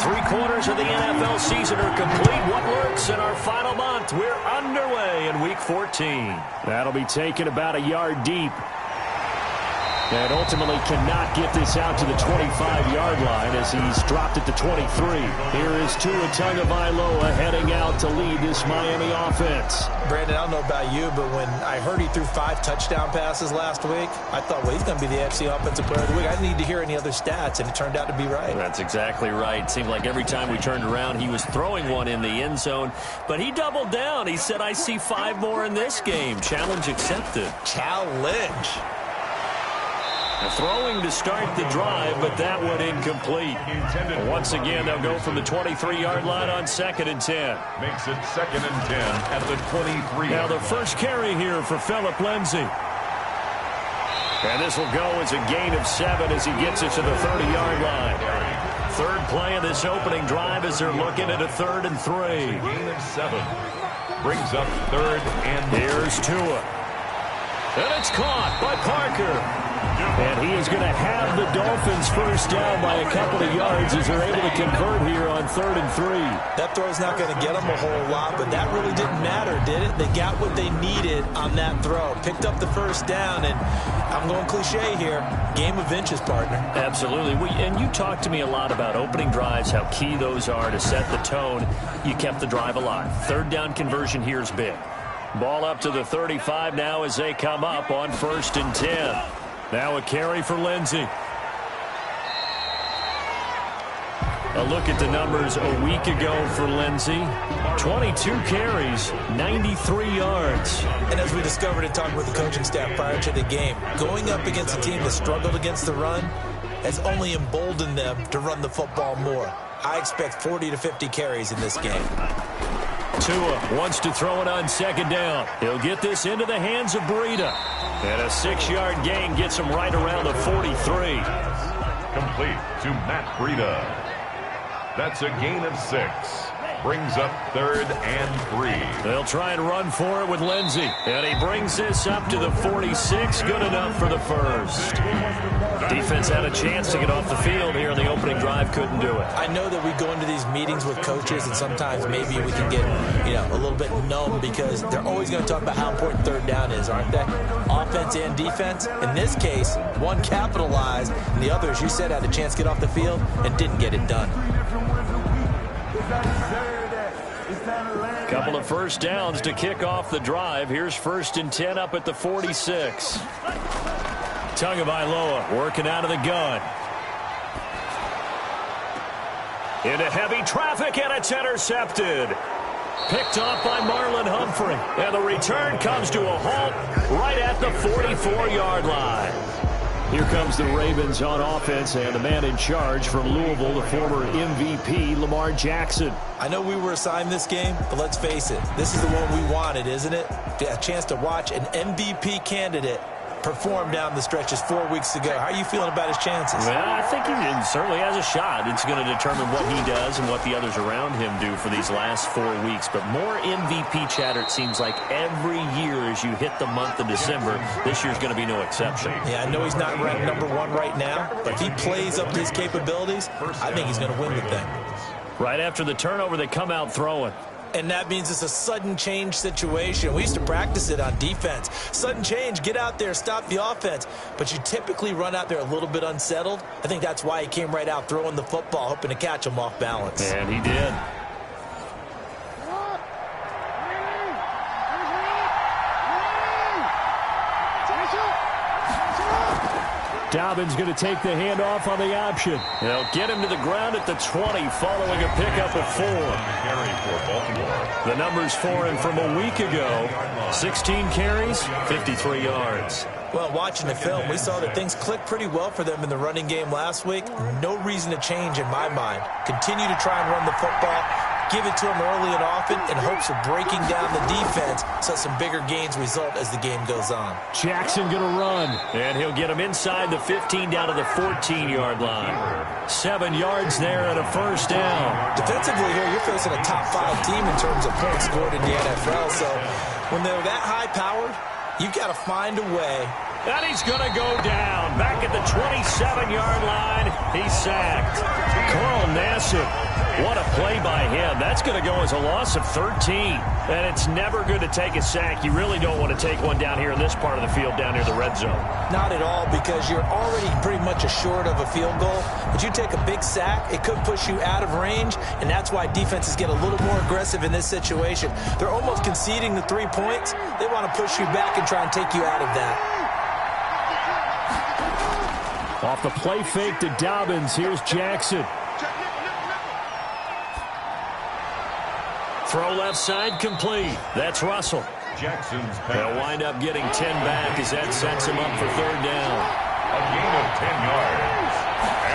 3/4 of the NFL season are complete. What lurks in our final month? We're underway in Week 14. That'll be taken about a yard deep. And ultimately cannot get this out to the 25-yard line as he's dropped it to 23. Here is Tua Tagovailoa heading out to lead this Miami offense. Brandon, I don't know about you, but when I heard he threw 5 touchdown passes last week, I thought, well, he's going to be the AFC Offensive Player of the Week. I didn't need to hear any other stats, and it turned out to be right. That's exactly right. It seemed like every time we turned around, he was throwing one in the end zone. But he doubled down. He said, I see 5 more in this game. Challenge accepted. Challenge. Throwing to start the drive, but that one incomplete. Once again, they'll go from the 23-yard line on 2nd and 10. Makes it 2nd and 10 at the 23. Now the first carry here for Phillip Lindsay. And this will go as a gain of 7 as he gets it to the 30-yard line. Third play of this opening drive as they're looking at a 3rd and 3. Gain of 7. Brings up 3rd and here's Tua. And it's caught by Parker. And he is going to have the Dolphins first down by a couple of yards as they're able to convert here on 3rd and 3. That throw's not going to get them a whole lot, but that really didn't matter, did it? They got what they needed on that throw. Picked up the first down, and I'm going cliche here. Game of inches, partner. Absolutely. And you talked to me a lot about opening drives, how key those are to set the tone. You kept the drive alive. 3rd down conversion here is big. Ball up to the 35 now as they come up on 1st and 10. Now a carry for Lindsay. A look at the numbers a week ago for Lindsay. 22 carries, 93 yards. And as we discovered in talking with the coaching staff prior to the game, going up against a team that struggled against the run has only emboldened them to run the football more. I expect 40 to 50 carries in this game. Tua wants to throw it on 2nd down. He'll get this into the hands of Breida. And a 6-yard gain gets him right around the 43. Complete to Matt Breida. That's a gain of 6. Brings up 3rd and 3. They'll try and run for it with Lindsay. And he brings this up to the 46. Good enough for the first. Defense had a chance to get off the field here in the opening drive. Couldn't do it. I know that we go into these meetings with coaches, and sometimes maybe we can get, a little bit numb because they're always going to talk about how important 3rd down is, aren't they? Offense and defense. In this case, one capitalized, and the other, as you said, had a chance to get off the field and didn't get it done. Couple of first downs to kick off the drive. Here's 1st and 10 up at the 46. Tagovailoa working out of the gun. Into heavy traffic, and it's intercepted. Picked off by Marlon Humphrey. And the return comes to a halt right at the 44-yard line. Here comes the Ravens on offense, and the man in charge from Louisville, the former MVP, Lamar Jackson. I know we were assigned this game, but let's face it, this is the one we wanted, isn't it? A chance to watch an MVP candidate perform down the stretch just 4 weeks ago. How are you feeling about his chances? Well, I think he certainly has a shot. It's going to determine what he does and what the others around him do for these last 4 weeks. But more MVP chatter, it seems like, every year as you hit the month of December. This year's going to be no exception. Yeah, I know he's not ranked #1 right now, but if he plays up to his capabilities, I think he's going to win the thing. Right after the turnover, they come out throwing. And that means it's a sudden change situation. We used to practice it on defense. Sudden change, get out there, stop the offense. But you typically run out there a little bit unsettled. I think that's why he came right out throwing the football, hoping to catch him off balance. And he did. Dobbins going to take the handoff on the option. They'll get him to the ground at the 20 following a pickup of 4. Carry for Baltimore. The numbers for him from a week ago. 16 carries, 53 yards. Well, watching the film, we saw that things clicked pretty well for them in the running game last week. No reason to change in my mind. Continue to try and run the football. Give it to him early and often in hopes of breaking down the defense so some bigger gains result as the game goes on. Jackson going to run. And he'll get him inside the 15 down to the 14-yard line. 7 yards there and a first down. Defensively here, you're facing a top-5 team in terms of points scored in the NFL. So when they're that high-powered, you've got to find a way And he's going to go down. Back at the 27-yard line, he's sacked. Carl Nassib, what a play by him. That's going to go as a loss of 13. And it's never good to take a sack. You really don't want to take one down here in this part of the field, down near the red zone. Not at all, because you're already pretty much assured of a field goal. But you take a big sack, it could push you out of range, and that's why defenses get a little more aggressive in this situation. They're almost conceding the 3 points. They want to push you back and try and take you out of that. Off the play fake to Dobbins, here's Jackson. Throw left side complete. That's Russell. Jackson's pass. They'll wind up getting 10 back as that sets him up for third down. A gain of 10 yards.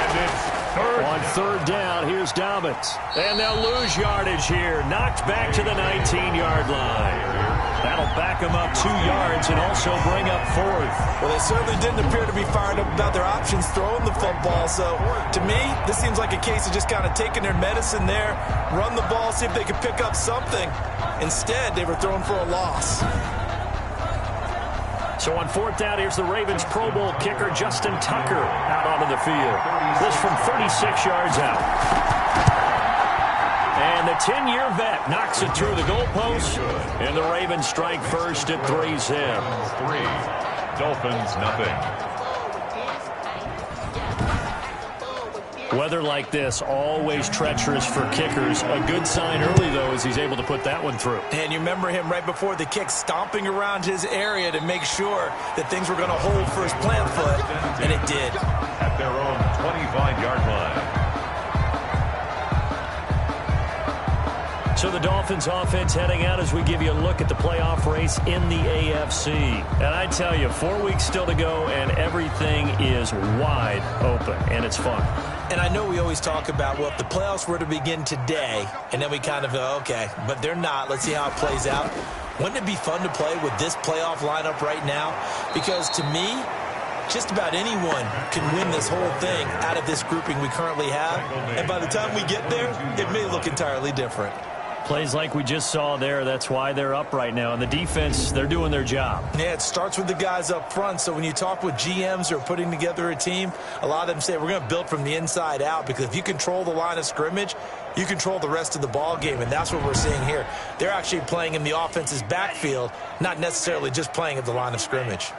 And it's third. On third down, here's Dobbins. And they'll lose yardage here. Knocked back to the 19-yard line. That'll back them up 2 yards and also bring up fourth. Well, they certainly didn't appear to be fired up about their options throwing the football. So, to me, this seems like a case of just kind of taking their medicine there, run the ball, see if they could pick up something. Instead, they were throwing for a loss. So on fourth down, here's the Ravens Pro Bowl kicker, Justin Tucker, out onto the field. This from 36 yards out. And the 10-year vet knocks it through the goalpost. And the Ravens strike first at 3's him. 3. Dolphins, nothing. Weather like this, always treacherous for kickers. A good sign early, though, as he's able to put that one through. And you remember him right before the kick stomping around his area to make sure that things were going to hold for his plant foot, and it did. At their own 25-yard line. So the Dolphins offense heading out as we give you a look at the playoff race in the AFC. And I tell you, 4 weeks still to go, and everything is wide open, and it's fun. And I know we always talk about, well, if the playoffs were to begin today, and then we kind of go, okay, but they're not. Let's see how it plays out. Wouldn't it be fun to play with this playoff lineup right now? Because to me, just about anyone can win this whole thing out of this grouping we currently have. And by the time we get there, it may look entirely different. Plays like we just saw there, that's why they're up right now. And the defense, they're doing their job. Yeah, it starts with the guys up front. So when you talk with GMs who are putting together a team, a lot of them say we're going to build from the inside out, because if you control the line of scrimmage, you control the rest of the ball game, and that's what we're seeing here. They're actually playing in the offense's backfield, not necessarily just playing at the line of scrimmage.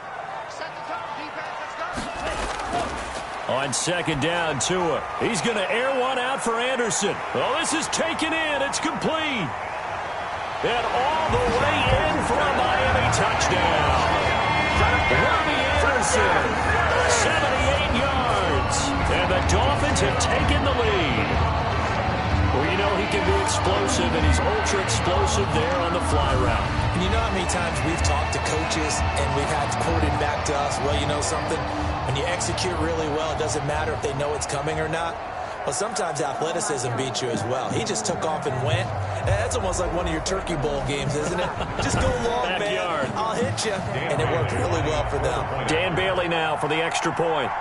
On second down, Tua. He's going to air one out for Anderson. Well, this is taken in. It's complete. And all the way in for a Miami touchdown. Robbie Anderson, 78 yards. And the Dolphins have taken the lead. Well, you know he can be explosive, and he's ultra-explosive there on the fly route. And you know how many times we've talked to coaches and we've had quoted back to us, well, you know something? When you execute really well, it doesn't matter if they know it's coming or not. Well, sometimes athleticism beats you as well. He just took off and went. That's almost like one of your Turkey Bowl games, isn't it? Just go long, Backyard. man. I'll hit you. And it worked really well for them. Dan Bailey now for the extra point.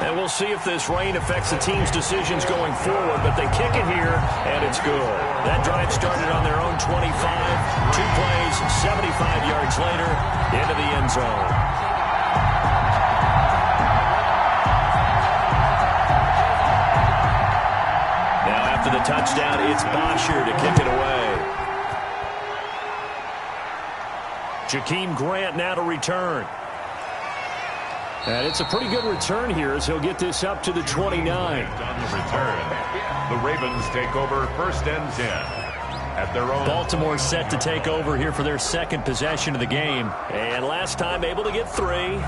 And we'll see if this rain affects the team's decisions going forward, but they kick it here, and it's good. That drive started on their own 25. 2 plays, 75 yards later, into the end zone. Now after the touchdown, it's Bosher to kick it away. Jakeem Grant now to return. And it's a pretty good return here as he'll get this up to the 29. On the return, the Ravens take over first and 10 at their own. Baltimore set to take over here for their second possession of the game. And last time able to get 3.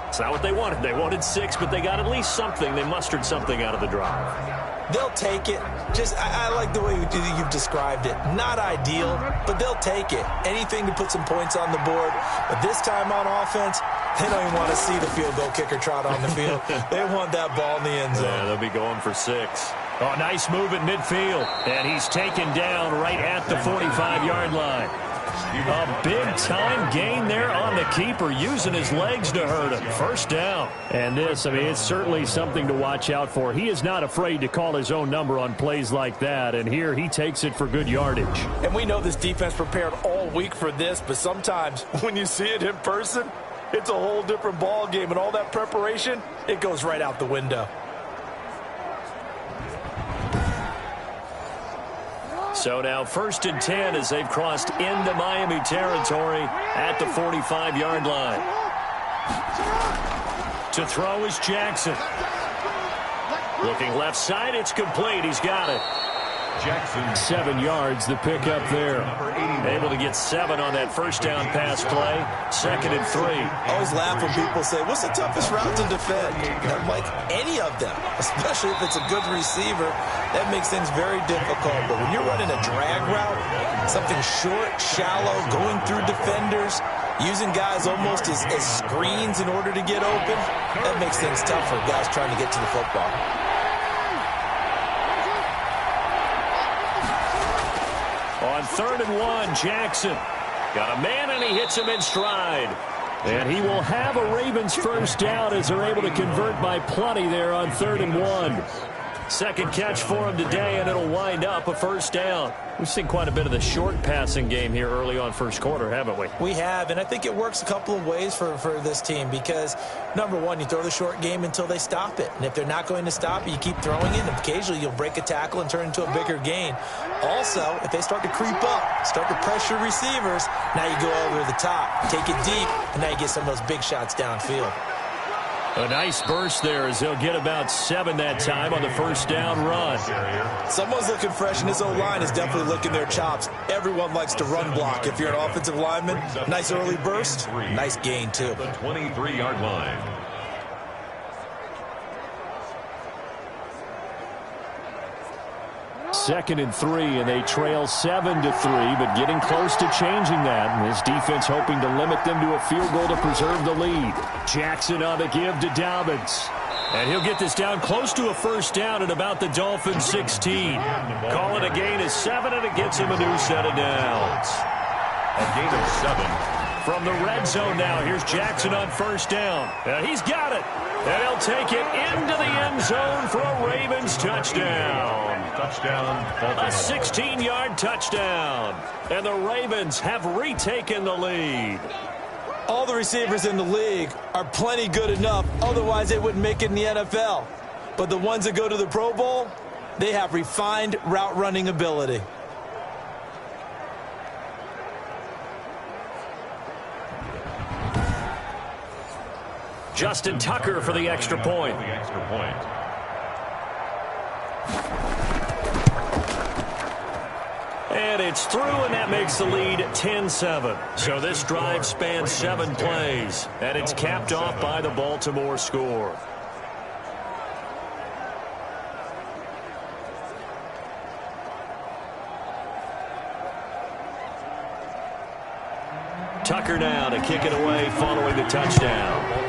It's not what they wanted. They wanted 6, but they got at least something. They mustered something out of the drive. They'll take it. Just, I like the way you've described it. Not ideal, but they'll take it. Anything to put some points on the board. But this time on offense, they don't even want to see the field goal kicker trot on the field. They want that ball in the end zone. Yeah, they'll be going for 6. Oh, nice move at midfield. And he's taken down right at the 45-yard line. A big-time gain there on the keeper, using his legs to hurt him. First down. And this, I mean, it's certainly something to watch out for. He is not afraid to call his own number on plays like that, and here he takes it for good yardage. And we know this defense prepared all week for this, but sometimes when you see it in person, it's a whole different ball game, and all that preparation, it goes right out the window. So now 1st and 10 as they've crossed into Miami territory at the 45-yard line. To throw is Jackson. Looking left side, it's complete. He's got it. Jackson. 7 yards, the pickup there. Able to get 7 on that first down pass play. 2nd and 3. I always laugh when people say, what's the toughest route to defend? And I'm like, any of them, especially if it's a good receiver. That makes things very difficult. But when you're running a drag route, something short, shallow, going through defenders, using guys almost as screens in order to get open, that makes things tough for guys trying to get to the football. On 3rd and 1, Jackson. Got a man, and he hits him in stride. And he will have a Ravens first down as they're able to convert by plenty there on 3rd and 1. Second catch for him today, and it'll wind up a first down. We've seen quite a bit of the short passing game here early on first quarter, haven't we? We have, and I think it works a couple of ways for this team because, number one, you throw the short game until they stop it. And if they're not going to stop it, you keep throwing it, and occasionally you'll break a tackle and turn into a bigger gain. Also, if they start to creep up, start to pressure receivers, now you go over the top, take it deep, and now you get some of those big shots downfield. A nice burst there as they'll get about 7 that time on the first down run. Someone's looking fresh, and his O-line is definitely licking their chops. Everyone likes to run block. If you're an offensive lineman, nice early burst, nice gain too. The 23-yard line. Second and 3, and they trail 7-3, but getting close to changing that. And this defense hoping to limit them to a field goal to preserve the lead. Jackson on the give to Dobbins. And he'll get this down close to a first down at about the Dolphins' 16. Call it a gain of 7, and it gets him a new set of downs. A gain of 7. From the red zone now, here's Jackson on first down. He's got it. And he'll take it into the end zone for a Ravens touchdown. Touchdown, Baltimore. A 16-yard touchdown. And the Ravens have retaken the lead. All the receivers in the league are plenty good enough. Otherwise, they wouldn't make it in the NFL. But the ones that go to the Pro Bowl, they have refined route running ability. Justin Tucker for the extra point. And it's through, and that makes the lead 10-7. So this drive spans 7 plays, and it's capped off by the Baltimore score. Tucker now to kick it away following the touchdown.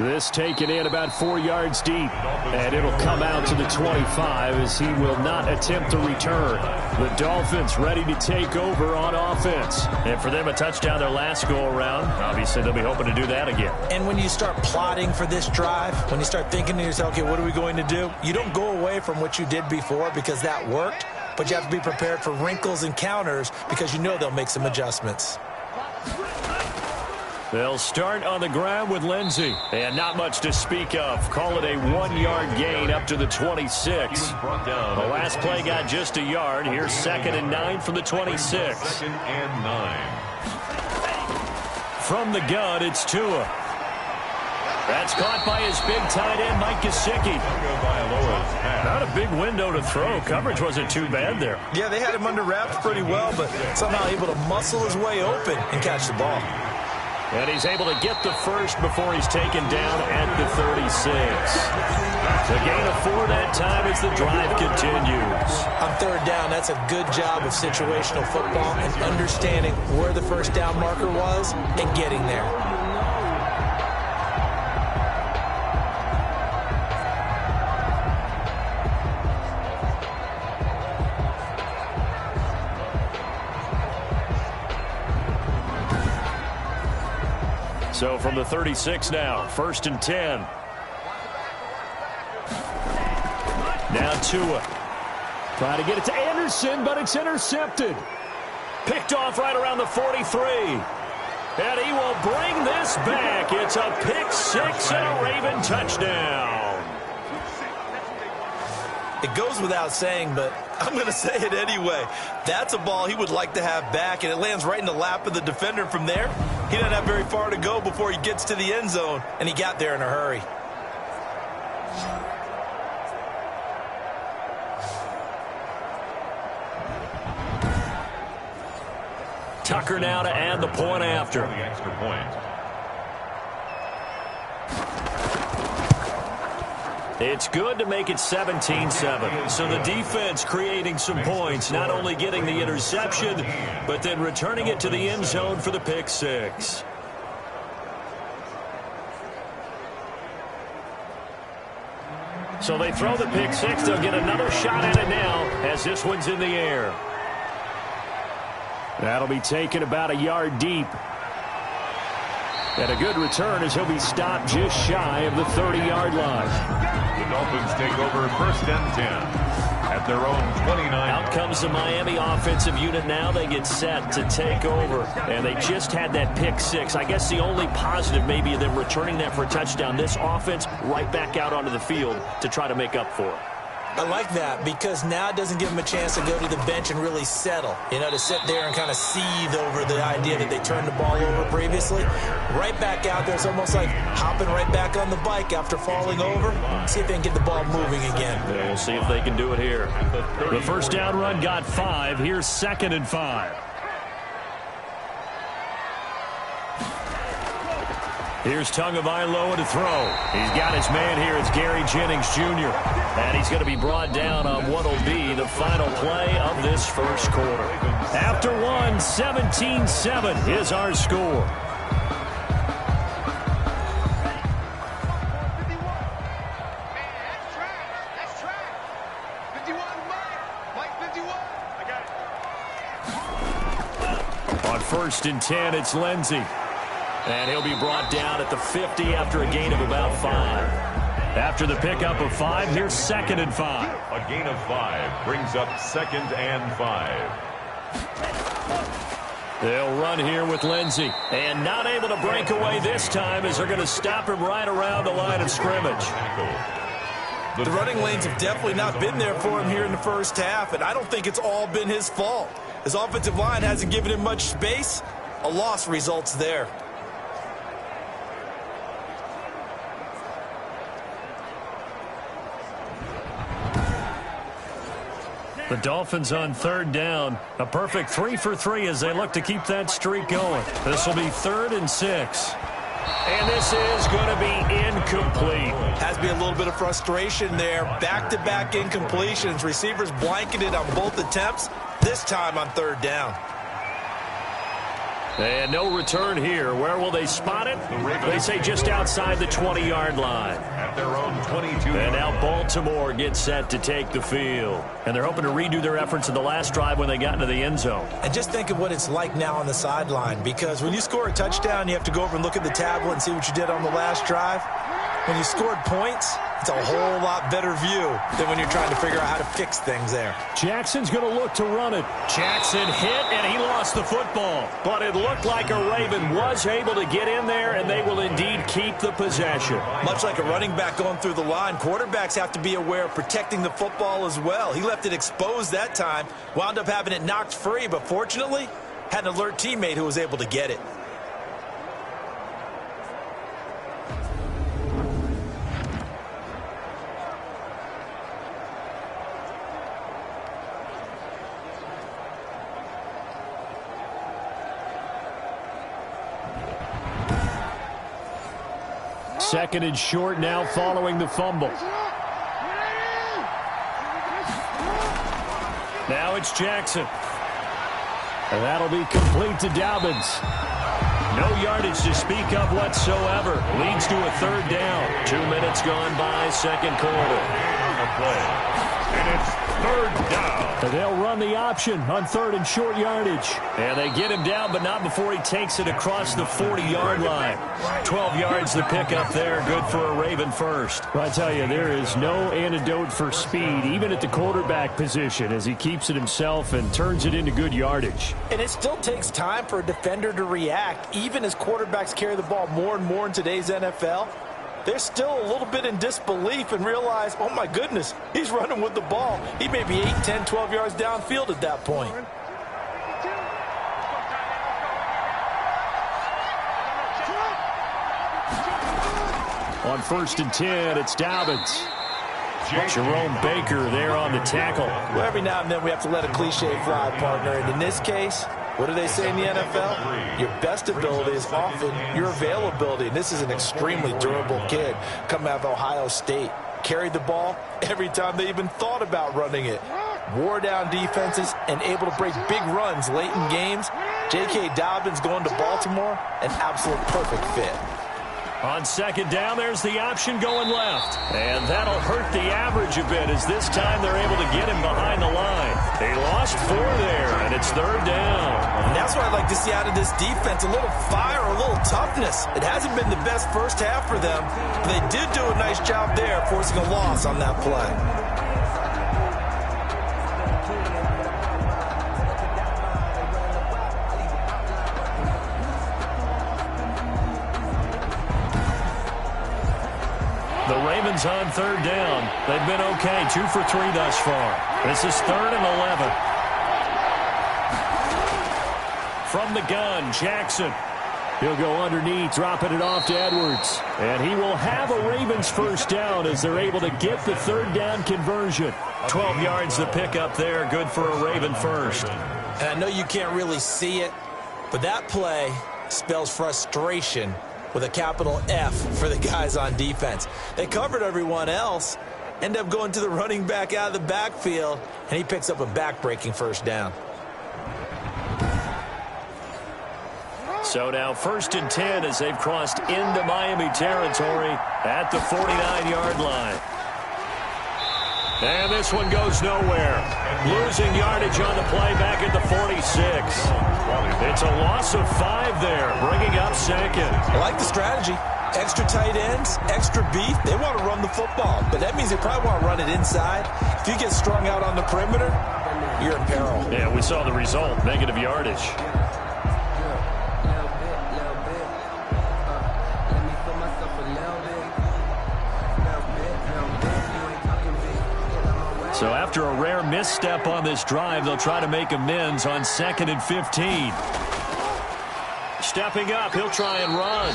This taken in about 4 yards deep, and it'll come out to the 25 as he will not attempt to return. The Dolphins ready to take over on offense. And for them, a touchdown their last go-around. Obviously, they'll be hoping to do that again. And when you start plotting for this drive, when you start thinking to yourself, okay, what are we going to do? You don't go away from what you did before because that worked, but you have to be prepared for wrinkles and counters because you know they'll make some adjustments. They'll start on the ground with Lindsey. And not much to speak of. Call it a 1-yard gain up to the 26. The last play got just a yard. Here's 2nd and 9 from the 26. 2nd and 9. From the gun, it's Tua. That's caught by his big tight end, Mike Gesicki. Not a big window to throw. Coverage wasn't too bad there. Yeah, they had him under wraps pretty well, but somehow able to muscle his way open and catch the ball. And he's able to get the first before he's taken down at the 36. The gain of 4 that time as the drive continues. On 3rd down, that's a good job of situational football and understanding where the first down marker was and getting there. So from the 36 now, 1st and 10. Now Tua. Trying to get it to Anderson, but it's intercepted. Picked off right around the 43. And he will bring this back. It's a pick six and a Raven touchdown. It goes without saying, but I'm going to say it anyway. That's a ball he would like to have back, and it lands right in the lap of the defender. From there, he doesn't have very far to go before he gets to the end zone, and he got there in a hurry. Tucker now to add the point after. The extra point. It's good to make it 17-7. So the defense creating some points, not only getting the interception, but then returning it to the end zone for the pick six. So they throw the pick six. They'll get another shot at it now as this one's in the air. That'll be taken about a yard deep. And a good return as he'll be stopped just shy of the 30-yard line. The Dolphins take over 1st and 10 at their own 29. Out comes the Miami offensive unit now. They get set to take over. And they just had that pick six. I guess the only positive maybe of them returning that for a touchdown. This offense right back out onto the field to try to make up for it. I like that because now it doesn't give them a chance to go to the bench and really settle, to sit there and kind of seethe over the idea that they turned the ball over previously. Right back out there, it's almost like hopping right back on the bike after falling over. See if they can get the ball moving again. Yeah, we'll see if they can do it here. The first down run got 5. Here's 2nd and 5. Here's Tagovailoa to throw. He's got his man here. It's Gary Jennings Jr. And he's going to be brought down on what will be the final play of this first quarter. After one, 17-7 is our score. On 1st and 10, it's Lindsey. And he'll be brought down at the 50 after a gain of about 5. After the pickup of 5, here's 2nd and 5. A gain of 5 brings up 2nd and 5. They'll run here with Lindsey. And not able to break away this time as they're going to stop him right around the line of scrimmage. The running lanes have definitely not been there for him here in the first half, and I don't think it's all been his fault. His offensive line hasn't given him much space. A loss results there. The Dolphins on 3rd down. A perfect 3 for 3 as they look to keep that streak going. This will be 3rd and 6. And this is going to be incomplete. Has to be a little bit of frustration there. Back-to-back incompletions. Receivers blanketed on both attempts, this time on 3rd down. And no return here. Where will they spot it? They say just outside the 20-yard line. At their own 22. And now Baltimore gets set to take the field. And they're hoping to redo their efforts in the last drive when they got into the end zone. And just think of what it's like now on the sideline, because when you score a touchdown, you have to go over and look at the tablet and see what you did on the last drive. When you scored points, it's a whole lot better view than when you're trying to figure out how to fix things there. Jackson's going to look to run it. Jackson hit, and he lost the football. But it looked like a Raven was able to get in there, and they will indeed keep the possession. Much like a running back going through the line, quarterbacks have to be aware of protecting the football as well. He left it exposed that time, wound up having it knocked free, but fortunately, had an alert teammate who was able to get it. Second and short now following the fumble. Now it's Jackson. And that'll be complete to Dobbins. No yardage to speak of whatsoever. Leads to a 3rd down. 2 minutes gone by, second quarter. On the play, And it's third down. And they'll run the option on 3rd and short yardage. And they get him down, but not before he takes it across the 40-yard line. 12 yards to pick up there. Good for a Raven first. Well, I tell you, there is no antidote for speed, even at the quarterback position, as he keeps it himself and turns it into good yardage. And it still takes time for a defender to react, even as quarterbacks carry the ball more and more in today's NFL. They're still a little bit in disbelief and realize, oh my goodness, he's running with the ball. He may be 8, 10, 12 yards downfield at that point. On 1st and 10, it's Dobbins. Jerome Baker there on the tackle. Well, every now and then we have to let a cliche fly, partner. And in this case, what do they say in the NFL? Your best ability is often your availability. And this is an extremely durable kid coming out of Ohio State. Carried the ball every time they even thought about running it. Wore down defenses and able to break big runs late in games. J.K. Dobbins going to Baltimore, an absolute perfect fit. On 2nd down, there's the option going left. And that'll hurt the average a bit, as this time they're able to get him behind the line. They lost 4 there, and it's 3rd down. And that's what I'd like to see out of this defense, a little fire, a little toughness. It hasn't been the best first half for them, but they did do a nice job there, forcing a loss on that play. The Ravens on 3rd down. They've been okay, 2 for 3 thus far. This is 3rd and 11. From the gun, Jackson. He'll go underneath, dropping it off to Edwards. And he will have a Ravens first down as they're able to get the 3rd down conversion. 12 yards to pick up there. Good for a Raven first. And I know you can't really see it, but that play spells frustration with a capital F for the guys on defense. They covered everyone else, end up going to the running back out of the backfield, and he picks up a back-breaking first down. So now 1st and 10 as they've crossed into Miami territory at the 49-yard line. And this one goes nowhere. Losing yardage on the play back at the 46. It's a loss of 5 there, bringing up 2nd. I like the strategy. Extra tight ends, extra beef. They want to run the football, but that means they probably want to run it inside. If you get strung out on the perimeter, you're in peril. Yeah, we saw the result, negative yardage. So after a rare misstep on this drive, they'll try to make amends on 2nd and 15. Stepping up, he'll try and run.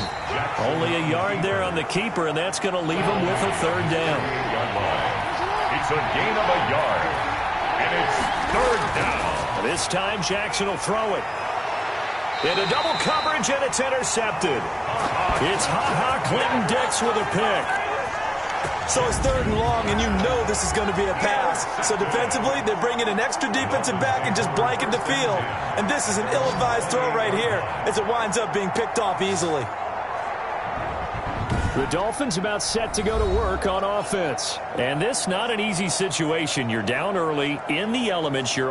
Only a yard there on the keeper, and that's going to leave him with a 3rd down. It's a gain of a yard, and it's 3rd down. This time, Jackson will throw it. Into double coverage, and it's intercepted. It's Ha-Ha Clinton Dix with a pick. So it's 3rd and long, and you know this is going to be a pass. So defensively, they're bringing an extra defensive back and just blanket the field. And this is an ill-advised throw right here as it winds up being picked off easily. The Dolphins about set to go to work on offense. And this not an easy situation. You're down early in the elements. You're